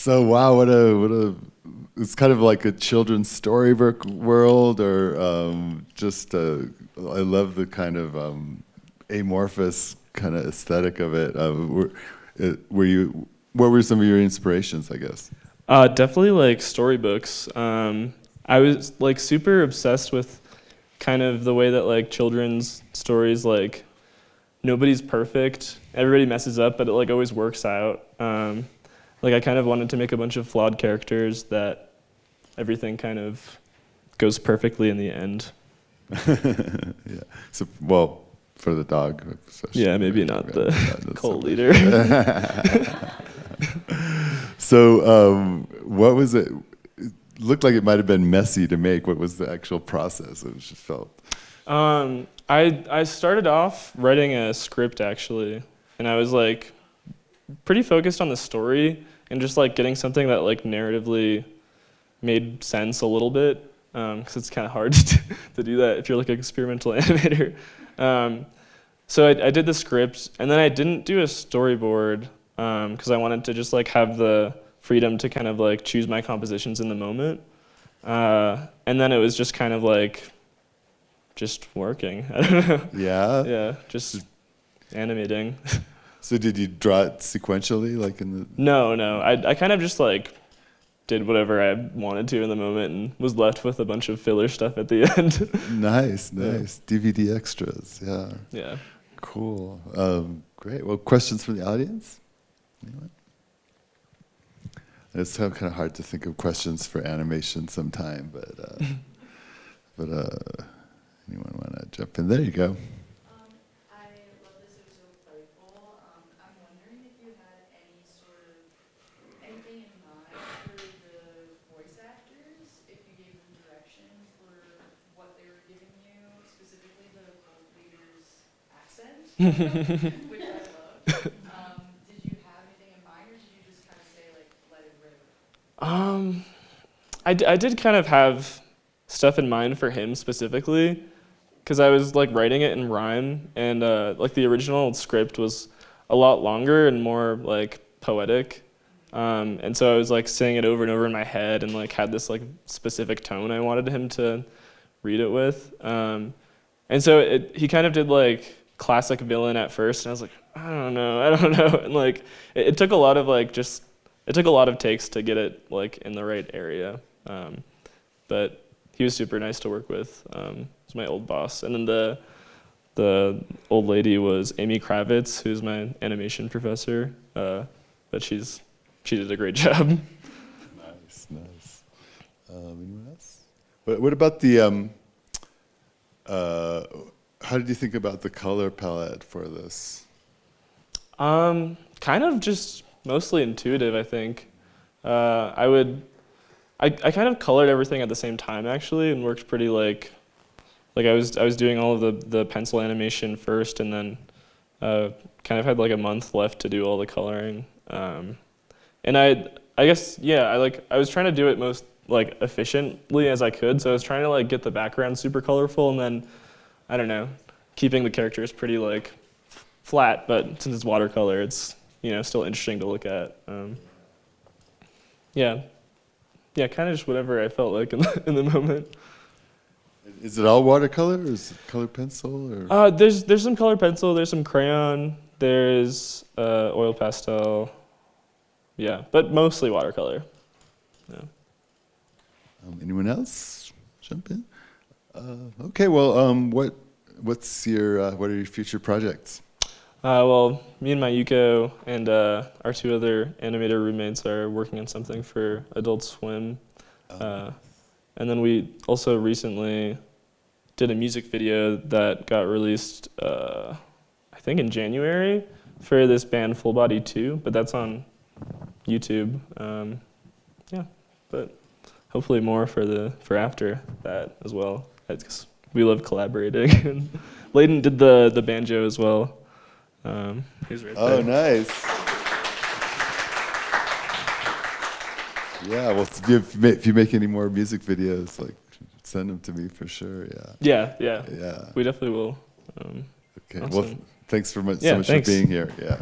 So wow, it's kind of like a children's storybook world, or I love the kind of amorphous kind of aesthetic of it. What were some of your inspirations, I guess? Definitely like storybooks. I was like super obsessed with kind of the way that like children's stories, like nobody's perfect, everybody messes up, but it like always works out. Like I kind of wanted to make a bunch of flawed characters that everything kind of goes perfectly in the end. Yeah. So, well, for the dog, especially. Yeah, maybe not the cult leader. So, what was it? It looked like it might have been messy to make. What was the actual process? It just felt. I started off writing a script actually, and I was like pretty focused on the story and just like getting something that like narratively made sense a little bit, because it's kind of hard to do that if you're like an experimental animator. So I did the script, and then I didn't do a storyboard because I wanted to just like have the freedom to kind of like choose my compositions in the moment. And then it was just kind of like just working. I don't know. Yeah. Yeah, just animating. So did you draw it sequentially, like in the? No. I kind of just like did whatever I wanted to in the moment and was left with a bunch of filler stuff at the end. Nice. Yeah. DVD extras, yeah. Yeah. Cool. Great. Well, questions from the audience? Anyone? It's kind of hard to think of questions for animation sometime, but anyone want to jump in? There you go. I love this. It was so playful. I'm wondering if you had any sort of anything in mind for the voice actors, if you gave them direction for what they were giving you, specifically the cult leader's accent, which I loved. Did you have anything in mind, or did you just kind of say like, let it rip? I did kind of have stuff in mind for him specifically, because I was like writing it in rhyme, and like the original script was a lot longer and more like poetic, and so I was like saying it over and over in my head, and like had this like specific tone I wanted him to read it with, and so he kind of did like classic villain at first, and I was like, I don't know, and like it took a lot of like it took a lot of takes to get it like in the right area, but he was super nice to work with. He was my old boss, and then the old lady was Amy Kravitz, who's my animation professor, but she did a great job. Nice. Anyone else? What about the? How did you think about the color palette for this? Kind of just mostly intuitive, I think. I kind of colored everything at the same time actually, and worked pretty like I was doing all of the pencil animation first, and then kind of had like a month left to do all the coloring. And I guess I was trying to do it most like efficiently as I could, so I was trying to like get the background super colorful, and then I don't know, keeping the characters pretty like flat, but since it's watercolor, it's still interesting to look at. Yeah, kind of just whatever I felt like in the moment. Is it all watercolor, or is it color pencil, or? There's some color pencil, there's some crayon, there's oil pastel. Yeah, but mostly watercolor. Yeah. Anyone else jump in? Okay. Well, what are your future projects? Well, me and Mayuko and our two other animator roommates are working on something for Adult Swim. And then we also recently did a music video that got released, I think in January, for this band Full Body 2, but that's on YouTube. Yeah, but hopefully more for after that as well. We love collaborating. And Layden did the banjo as well. He's right there. Oh, nice. Yeah, well, if you make any more music videos, like, send them to me for sure. Yeah. Yeah. We definitely will. Okay. Awesome. Well, thanks so much Thanks. for being here. Yeah.